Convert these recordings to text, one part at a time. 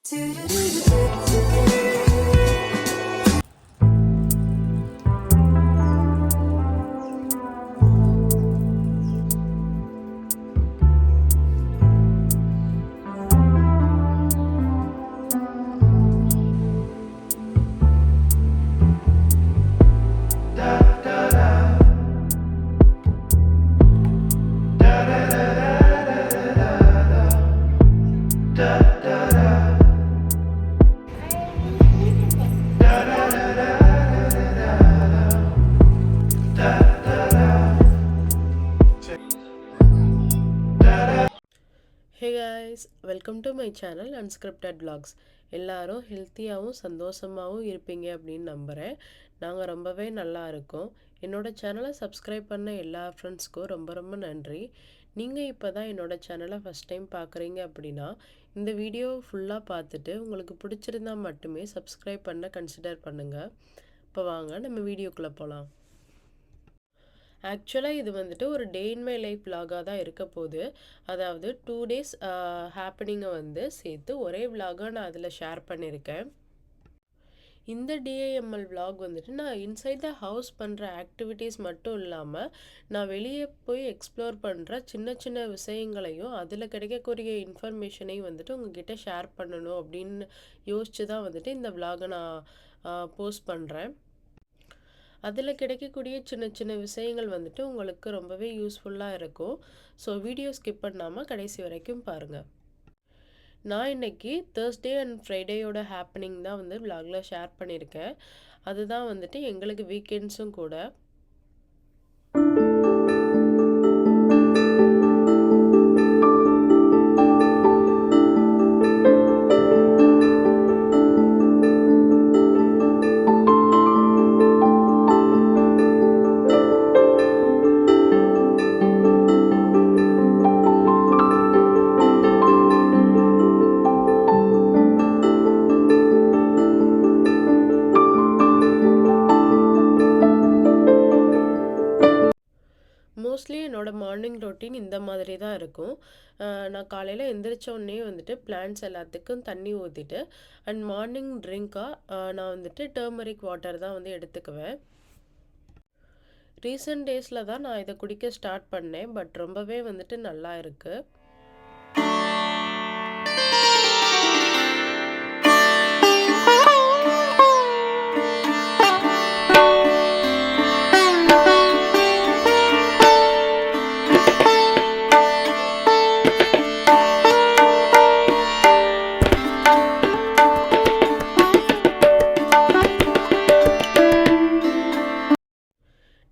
Hey guys, welcome to my channel unscripted vlogs. எல்லாரும் ஹெல்த்தியாகவும் சந்தோஷமாகவும் இருப்பீங்க அப்படின்னு நம்புகிறேன். நாங்கள் ரொம்பவே நல்லா இருக்கோம். என்னோடய சேனலை சப்ஸ்கிரைப் பண்ண எல்லா ஃப்ரெண்ட்ஸ்க்கும் ரொம்ப ரொம்ப நன்றி. நீங்கள் இப்போ தான் என்னோடய சேனலை ஃபஸ்ட் டைம் பார்க்குறீங்க அப்படின்னா இந்த வீடியோ ஃபுல்லாக பார்த்துட்டு உங்களுக்கு பிடிச்சிருந்தா மட்டுமே சப்ஸ்கிரைப் பண்ண கன்சிடர் பண்ணுங்கள். இப்போ வாங்க நம்ம வீடியோக்குள்ளே போகலாம். ஆக்சுவலாக இது வந்துட்டு ஒரு டே இன் மை லைஃப் vlog-ஆ தான் இருக்க போகுது. அதாவது 2 டேஸ் ஹேப்பனிங்கை வந்து சேர்த்து ஒரே vlog-ஆ நான் அதில் ஷேர் பண்ணியிருக்கேன். இந்த டிஐஎம்எல் vlog வந்துட்டு நான் இன்சைட் த ஹவுஸ் பண்ணுற ஆக்டிவிட்டீஸ் மட்டும் இல்லாமல் நான் வெளியே போய் எக்ஸ்ப்ளோர் பண்ணுற சின்ன சின்ன விஷயங்களையும் அதில் கிடைக்கக்கூடிய இன்ஃபர்மேஷனையும் வந்துட்டு உங்ககிட்ட ஷேர் பண்ணணும் அப்படின்னு யோசித்து தான் வந்துட்டு இந்த vlog-அ நான் போஸ்ட் பண்ணுறேன். அதில் கிடைக்கக்கூடிய சின்ன சின்ன விஷயங்கள் வந்துட்டு உங்களுக்கு ரொம்பவே யூஸ்ஃபுல்லாக இருக்கும். ஸோ வீடியோ ஸ்கிப் பண்ணாமல் கடைசி வரைக்கும் பாருங்கள். நான் இன்னைக்கு தேர்ஸ்டே அண்ட் ஃப்ரைடேயோட ஹேப்பனிங் தான் வந்து vlogல ஷேர் பண்ணியிருக்கேன். அதுதான் வந்துட்டு எங்களுக்கு வீக்கெண்ட்ஸும் கூட. மோஸ்ட்லி என்னோடய மார்னிங் ரொட்டீன் இந்த மாதிரி தான் இருக்கும். நான் காலையில் எந்திரிச்ச உடனே வந்துட்டு பிளான்ட்ஸ் எல்லாத்துக்கும் தண்ணி ஊற்றிட்டு அண்ட் மார்னிங் ட்ரிங்காக நான் வந்துட்டு டர்மரிக் வாட்டர் தான் வந்து எடுத்துக்குவேன். ரீசெண்ட் டேஸில் தான் நான் இதை குடிக்க ஸ்டார்ட் பண்ணேன். பட் ரொம்பவே வந்துட்டு நல்லா இருக்குது.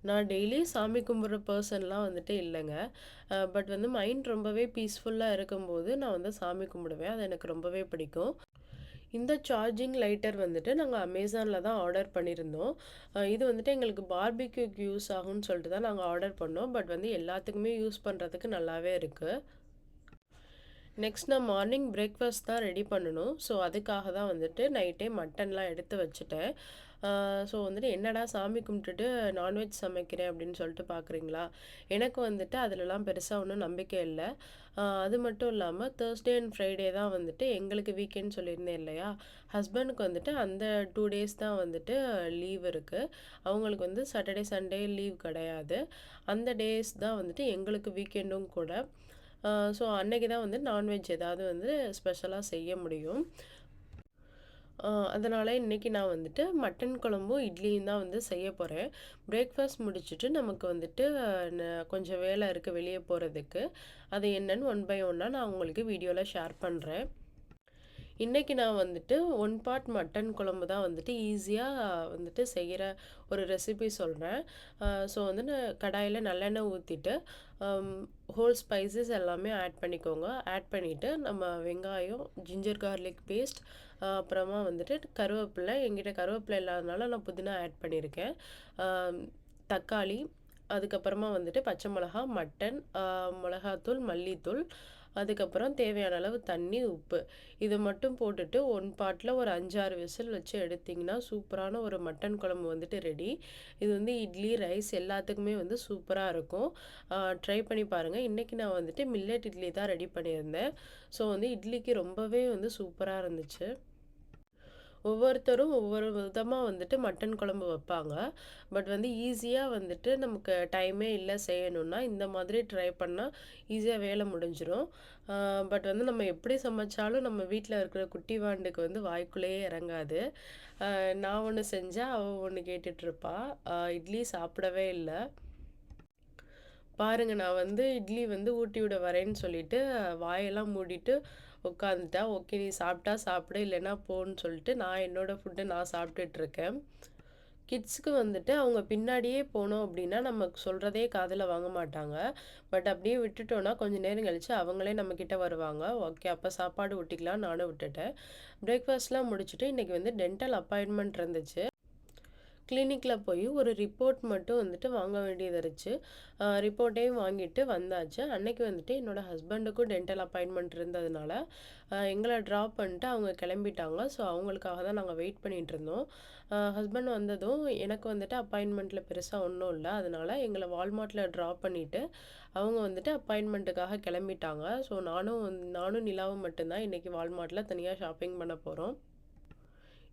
நான் டெய்லி சாமி கும்பிட்ற பர்சன்லாம் வந்துட்டு இல்லைங்க. பட் வந்து மைண்ட் ரொம்பவே பீஸ்ஃபுல்லாக இருக்கும்போது நான் வந்து சாமி கும்பிடுவேன். அது எனக்கு ரொம்பவே பிடிக்கும். இந்த சார்ஜிங் லைட்டர் வந்துட்டு நாங்கள் அமேசானில் தான் ஆர்டர் பண்ணியிருந்தோம். இது வந்துட்டு எங்களுக்கு பார்பிக்யூக்கு யூஸ் ஆகும்னு சொல்லிட்டு தான் நாங்கள் ஆர்டர் பண்ணோம். பட் வந்து எல்லாத்துக்குமே யூஸ் பண்ணுறதுக்கு நல்லாவே இருக்குது. நெக்ஸ்ட் நான் மார்னிங் பிரேக்ஃபாஸ்ட் தான் ரெடி பண்ணணும். ஸோ அதுக்காக தான் வந்துட்டு நைட்டே மட்டன்லாம் எடுத்து வச்சுட்டேன். ஸோ வந்துட்டு என்னடா சாமி கும்பிட்டுட்டு நான்வெஜ் சமைக்கிறேன் அப்படின்னு சொல்லிட்டு பார்க்குறீங்களா? எனக்கு வந்துட்டு அதிலலாம் பெருசாக ஒன்றும் நம்பிக்கை இல்லை. அது மட்டும் இல்லாமல் தேர்ஸ்டே அண்ட் ஃப்ரைடே தான் வந்துட்டு எங்களுக்கு வீக்கெண்ட் சொல்லியிருந்தேன் இல்லையா? ஹஸ்பண்டுக்கு வந்துட்டு அந்த 2 டேஸ் தான் வந்துட்டு லீவ் இருக்குது. அவங்களுக்கு வந்து சாட்டர்டே சண்டே லீவ் கிடையாது. அந்த டேஸ் தான் வந்துட்டு எங்களுக்கு வீக்கெண்டும் கூட. ஸோ அன்னைக்கு தான் வந்து நான்வெஜ் ஏதாவது வந்து ஸ்பெஷலாக செய்ய முடியும். அதனால் இன்றைக்கி நான் வந்துட்டு மட்டன் குழம்பும் இட்லியும் தான் வந்து செய்ய போகிறேன். பிரேக்ஃபாஸ்ட் முடிச்சுட்டு நமக்கு வந்துட்டு கொஞ்சம் வேலை இருக்குது வெளியே போகிறதுக்கு. அது என்னன்னு ஒன் பை ஒன்னாக நான் உங்களுக்கு வீடியோவில் ஷேர் பண்ணுறேன். இன்றைக்கி நான் வந்துட்டு 1 பார்ட் மட்டன் குழம்பு தான் வந்துட்டு ஈஸியாக வந்துட்டு செய்கிற ஒரு ரெசிபி சொல்கிறேன். ஸோ வந்து நான் கடாயில் நல்லெண்ணெய் ஊற்றிட்டு ஹோல் ஸ்பைசஸ் எல்லாமே ஆட் பண்ணிக்கோங்க. ஆட் பண்ணிவிட்டு நம்ம வெங்காயம், ஜிஞ்சர் கார்லிக் பேஸ்ட், அப்புறமா வந்துட்டு கருவேப்பிலை. என்கிட்ட கருவேப்பிலை இல்லாதனால நான் புதினா ஆட் பண்ணியிருக்கேன். தக்காளி, அதுக்கப்புறமா வந்துட்டு பச்சை மிளகா, மட்டன், மிளகாத்தூள், மல்லித்தூள், அதுக்கப்புறம் தேவையான அளவு தண்ணி, உப்பு இது மட்டும் போட்டுட்டு ஒன் பாட்ல ஒரு 5, 6 விசில் வச்சு எடுத்தீங்கன்னா, சூப்பரான ஒரு மட்டன் குழம்பு வந்துட்டு ரெடி. இது வந்து இட்லி, ரைஸ் எல்லாத்துக்குமே வந்து சூப்பரா இருக்கும். ட்ரை பண்ணி பாருங்க. இன்னைக்கு நான் வந்துட்டு மில்லட் இட்லி தான் ரெடி பண்ணியிருந்தேன். ஸோ வந்து இட்லிக்கு ரொம்பவே வந்து சூப்பரா இருந்துச்சு. ஒவ்வொருத்தரும் ஒவ்வொரு விதமா வந்துட்டு மட்டன் குழம்பு வைப்பாங்க. பட் வந்து ஈஸியா வந்துட்டு நமக்கு டைமே இல்ல செய்யணும்னா, இந்த மாதிரி ட்ரை பண்ணா ஈஸியா வேலை முடிஞ்சிரும். ஆ பட் வந்து நம்ம எப்படி சமைச்சாலும் நம்ம வீட்ல இருக்கிற குட்டி வாண்டுக்கு வந்து வாய்க்குள்ளேயே இறங்காது. நான் ஒண்ணு செஞ்சா, அவ ஒண்ணு கேட்டுட்ருப்பா. இட்லி சாப்பிடவே இல்ல. பாருங்க நான் வந்து இட்லி வந்து ஊட்டி விட வரேன்னு சொல்லிட்டு, வாயெல்லாம் மூடிட்டு உட்காந்துட்டா. ஓகே நீ சாப்பிட்டா சாப்பிடு, இல்லைன்னா போன்னு சொல்லிட்டு நான் என்னோட ஃபுட்ட நான் சாப்பிட்டுட்ருக்கேன். கிட்ஸுக்கு வந்துட்டு அவங்க பின்னாடியே போனோம் அப்படின்னா, நமக்கு சொல்றதே காதுல வாங்க மாட்டாங்க. பட் அப்படியே விட்டுட்டோம்னா, கொஞ்ச நேரம் கழிச்சு அவங்களே நம்மகிட்ட வருவாங்க. ஓகே அப்ப சாப்பாடு ஊட்டிக்கலாம் நானும் விட்டுட்டேன். பிரேக்ஃபாஸ்ட்லாம் முடிச்சுட்டு இன்னைக்கு வந்து டென்டல் அப்பாயின்ட்மென்ட் இருந்துச்சு. கிளினிக்ல போய் ஒரு ரிப்போர்ட் மட்டும் வந்துட்டு வாங்க வேண்டியது இருந்துச்சு. ரிப்போர்ட்டையும் வாங்கிட்டு வந்தாச்சு. அன்னைக்கு வந்துட்டு என்னோட ஹஸ்பண்டுக்கும் டென்டல் அப்பாயின்ட்மெண்ட் இருந்ததுனால, எங்கள ட்ராப் பண்ணிட்டு அவங்க கிளம்பிட்டாங்க. ஸோ அவங்களுக்காக தான் நாங்க வெயிட் பண்ணிட்டு இருந்தோம். ஹஸ்பண்ட் வந்ததும் எனக்கு வந்துட்டு அப்பாயின்ட்மெண்ட்ல பெருசா ஒண்ணும் இல்ல. அதனால எங்கள வால்மார்ட்ல ட்ராப் பண்ணிட்டு, அவங்க வந்துட்டு அப்பாயின்ட்மெண்ட்டுக்காக கிளம்பிட்டாங்க. ஸோ நானும் நிலாவும் மட்டும் தான் இன்னைக்கு வால்மார்ட்ல தனியா ஷாப்பிங் பண்ண போறோம்.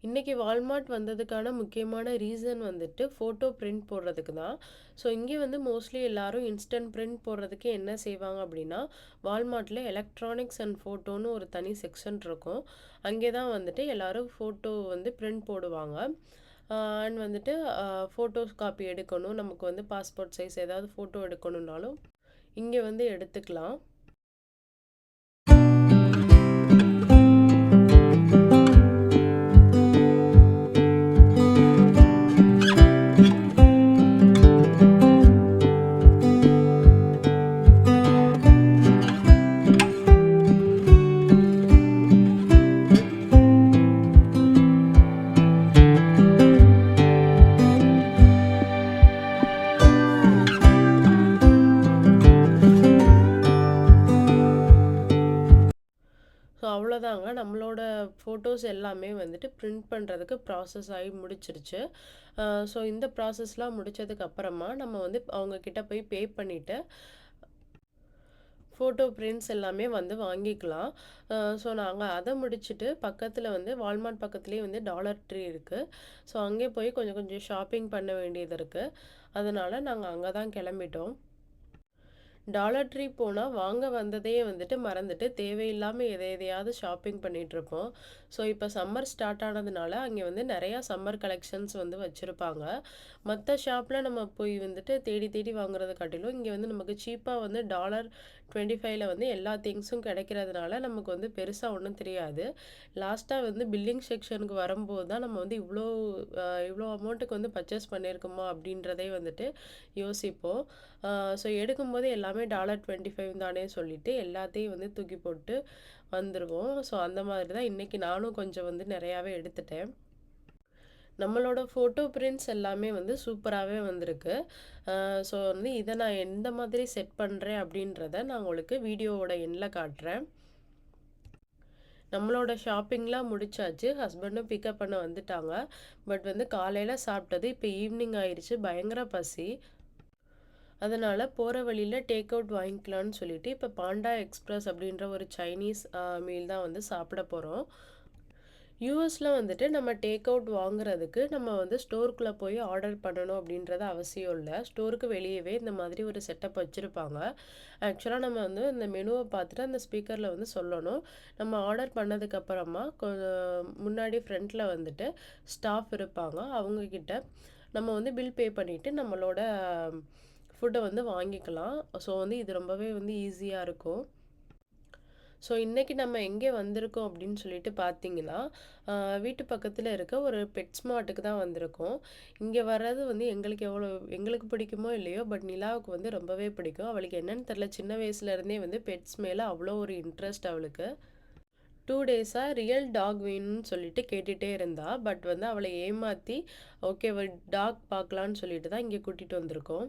இன்னைக்கு வால்மார்ட் வந்ததுக்கான முக்கியமான ரீசன் வந்துட்டு ஃபோட்டோ பிரிண்ட் போடுறதுக்கு தான். ஸோ இங்கே வந்து மோஸ்ட்லி எல்லாரும் இன்ஸ்டன்ட் பிரிண்ட் போடுறதுக்கு என்ன செய்வாங்க அப்படின்னா, வால்மார்ட்ல எலக்ட்ரானிக்ஸ் அண்ட் ஃபோட்டோன்னு ஒரு தனி செக்ஷன் இருக்கும். அங்கே தான் வந்துட்டு எல்லாரும் ஃபோட்டோ வந்து பிரிண்ட் போடுவாங்க. அண்ட் வந்துட்டு ஃபோட்டோஸ் காப்பி எடுக்கணும், நமக்கு வந்து பாஸ்போர்ட் சைஸ் ஏதாவது ஃபோட்டோ எடுக்கணும்னாலும் இங்கே வந்து எடுத்துக்கலாம். ஸோ அவ்வளோதாங்க. நம்மளோட ஃபோட்டோஸ் எல்லாமே வந்துட்டு பிரிண்ட் பண்ணுறதுக்கு ப்ராசஸ் ஆகி முடிச்சிருச்சு. ஸோ இந்த ப்ராசஸ்லாம் முடிச்சதுக்கு அப்புறமா நம்ம வந்து அவங்க கிட்ட போய் பே பண்ணிட்டு, ஃபோட்டோ பிரிண்ட்ஸ் எல்லாமே வந்து வாங்கிக்கலாம். ஸோ நாங்க அத முடிச்சுட்டு பக்கத்துல வந்து வால்மார்ட் பக்கத்துலயே வந்து டாலர் ட்ரீ இருக்கு. ஸோ அங்கே போய் கொஞ்சம் கொஞ்சம் ஷாப்பிங் பண்ண வேண்டியது இருக்கு. அதனால நாங்க அங்க தான் கிளம்பிட்டோம். டாலர் ட்ரீ போனா வாங்க வந்ததையே வந்துட்டு மறந்துட்டு தேவையில்லாம எதையாவது ஷாப்பிங் பண்ணிட்டு இருப்போம். ஸோ இப்போ சம்மர் ஸ்டார்ட் ஆனதுனால அங்கே வந்து நிறையா சம்மர் கலெக்ஷன்ஸ் வந்து வச்சுருப்பாங்க. மற்ற ஷாப்பில் நம்ம போய் வந்துட்டு தேடி தேடி வாங்குறத காட்டிலும் இங்கே வந்து நமக்கு சீப்பாக வந்து $25ல வந்து எல்லா திங்ஸும் கிடைக்கிறதுனால நமக்கு வந்து பெருசாக ஒன்றும் தெரியாது. லாஸ்ட்டாக வந்து பில்லிங் செக்ஷனுக்கு வரும்போது தான் நம்ம வந்து இவ்வளோ அமௌண்ட்டுக்கு வந்து பர்ச்சேஸ் பண்ணியிருக்கோமா அப்படின்றதே வந்துட்டு யோசிப்போம். ஸோ எடுக்கும்போது எல்லாமே $25 தானே சொல்லிட்டு எல்லாத்தையும் வந்து தூக்கி போட்டு வந்துருவோம். ஸோ அந்த மாதிரி தான் இன்னைக்கு நானும் கொஞ்சம் வந்து நிறையாவே எடுத்துட்டேன். நம்மளோட ஃபோட்டோ பிரிண்ட்ஸ் எல்லாமே வந்து சூப்பராகவே வந்திருக்கு. ஸோ வந்து இதை நான் எந்த மாதிரி செட் பண்ணுறேன் அப்படின்றத நான் உங்களுக்கு வீடியோவோட எண்ட்ல காட்டுறேன். நம்மளோட ஷாப்பிங்லாம் முடிச்சாச்சு. ஹஸ்பண்டும் பிக்கப் பண்ண வந்துட்டாங்க. பட் வந்து காலையில சாப்பிட்டது இப்போ ஈவினிங் ஆயிருச்சு. பயங்கர பசி. அதனால போற வழியில டேக் அவுட் வாங்கிக்கலாம்னு சொல்லிட்டு இப்போ பாண்டா எக்ஸ்பிரஸ் அப்படின்ற ஒரு சைனீஸ் மீல் தான் வந்து சாப்பிட போறோம். யூஎஸ்ல வந்துட்டு நம்ம டேக் அவுட் வாங்குறதுக்கு நம்ம வந்து ஸ்டோருக்குள்ள போய் ஆர்டர் பண்ணணும் அப்படின்றது அவசியம் இல்ல. ஸ்டோருக்கு வெளியவே இந்த மாதிரி ஒரு செட்டப் வச்சிருப்பாங்க. ஆக்சுவலா நம்ம வந்து இந்த மெனுவை பார்த்துட்டு அந்த ஸ்பீக்கர்ல வந்து சொல்லணும். நம்ம ஆர்டர் பண்ணதுக்கு அப்புறமா முன்னாடி ஃப்ரண்ட்ல வந்துட்டு ஸ்டாஃப் இருப்பாங்க. அவங்க கிட்ட நம்ம வந்து பில் பே பண்ணிட்டு நம்மளோட ஃபுட்டை வந்து வாங்கிக்கலாம். ஸோ வந்து இது ரொம்பவே வந்து ஈஸியா இருக்கும். ஸோ இன்னைக்கு நம்ம எங்கே வந்திருக்கோம் அப்படின்னு சொல்லிட்டு பார்த்தீங்கன்னா, வீட்டு பக்கத்துல இருக்க ஒரு பெட் ஸ்மார்ட்டுக்கு தான் வந்திருக்கோம். இங்கே வர்றது வந்து எங்களுக்கு பிடிக்குமோ இல்லையோ, பட் நிலாவுக்கு வந்து ரொம்பவே பிடிக்கும். அவளுக்கு என்னன்னு தெரியல, சின்ன வயசுல இருந்தே வந்து பெட்ஸ் மேல அவ்வளோ ஒரு இன்ட்ரெஸ்ட் அவளுக்கு. 2 டேஸா ரியல் டாக் வேணும்னு சொல்லிட்டு கேட்டுட்டே இருந்தா. பட் வந்து அவளை ஏமாத்தி, ஓகே டாக் பார்க்கலான்னு சொல்லிட்டு தான் இங்கே கூட்டிட்டு வந்திருக்கோம்.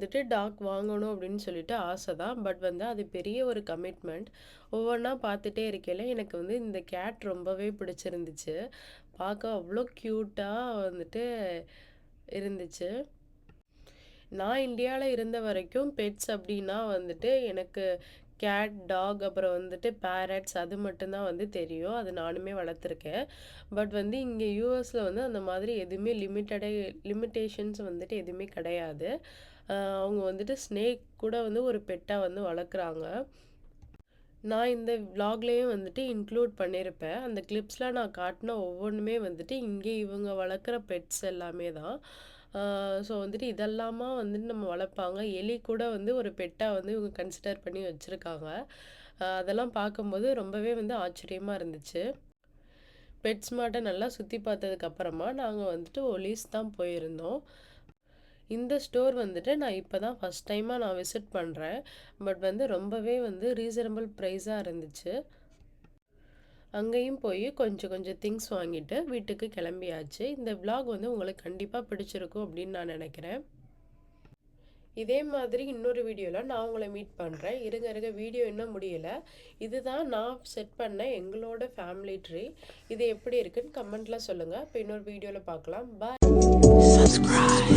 வந்துட்டு டாக் வாங்கணும் அப்படின்னு சொல்லிட்டு ஆசை தான். பட் வந்து அது பெரிய ஒரு கமிட்மெண்ட். ஒவ்வொன்னா பார்த்துட்டே இருக்கையில எனக்கு வந்து இந்த கேட் ரொம்பவே பிடிச்சிருந்துச்சு. பார்க்க அவ்வளோ க்யூட்டா வந்துட்டு இருந்துச்சு. நான் இந்தியால இருந்த வரைக்கும் பெட்ஸ் அப்டின்னா வந்துட்டு எனக்கு கேட், டாக் அப்புறம் வந்துட்டு பேரட்ஸ் அது மட்டும் தான் வந்து தெரியும். அது நானுமே வளர்த்துருக்கேன். பட் வந்து இங்க யுஎஸ்ல வந்து அந்த மாதிரி எதுவுமே லிமிட்டேஷன்ஸ் வந்துட்டு எதுவுமே கிடையாது. அவங்க வந்துட்டு ஸ்னேக் கூட வந்து ஒரு பெட்டா வந்து வளர்க்குறாங்க. நான் இந்த விளாக்லேயும் வந்துட்டு இன்க்ளூட் பண்ணியிருப்பேன். அந்த கிளிப்ஸ்லாம் நான் காட்டின ஒவ்வொன்றுமே வந்துட்டு இங்கே இவங்க வளர்க்குற பெட்ஸ் எல்லாமே தான். ஸோ வந்துட்டு இதெல்லாமா வந்துட்டு நம்ம வளர்ப்பாங்க. எலி கூட வந்து ஒரு பெட்டா வந்து இவங்க கன்சிடர் பண்ணி வச்சுருக்காங்க. அதெல்லாம் பார்க்கும்போது ரொம்பவே வந்து ஆச்சரியமா இருந்துச்சு. பெட்ஸ் மார்ட்ட நல்லா சுத்தி பார்த்ததுக்கு அப்புறமா நாங்க வந்துட்டு ஒலிஸ் தான் போயிருந்தோம். இந்த ஸ்டோர் வந்துட்டு நான் இப்ப தான் ஃபர்ஸ்ட் டைமா நான் விசிட் பண்றேன். பட் வந்து ரொம்பவே வந்து ரீசனபிள் பிரைஸா இருந்துச்சு. அங்கேயும் போய் கொஞ்சம் கொஞ்சம் திங்ஸ் வாங்கிட்டு வீட்டுக்கு கிளம்பியாச்சு. இந்த விளாக் வந்து உங்களுக்கு கண்டிப்பா பிடிச்சிருக்கும் அப்படின்னு நான் நினைக்கிறேன். இதே மாதிரி இன்னொரு வீடியோல நான் உங்கள மீட் பண்றேன். இருங்க இருங்க வீடியோ இன்னும் முடியல. இதுதான் நான் செட் பண்ண எங்களோட ஃபேமிலி ட்ரீ. இது எப்படி இருக்குன்னு கமெண்ட்ல சொல்லுங்க. அப்ப இன்னொரு வீடியோல பார்க்கலாம். பாய். Subscribe.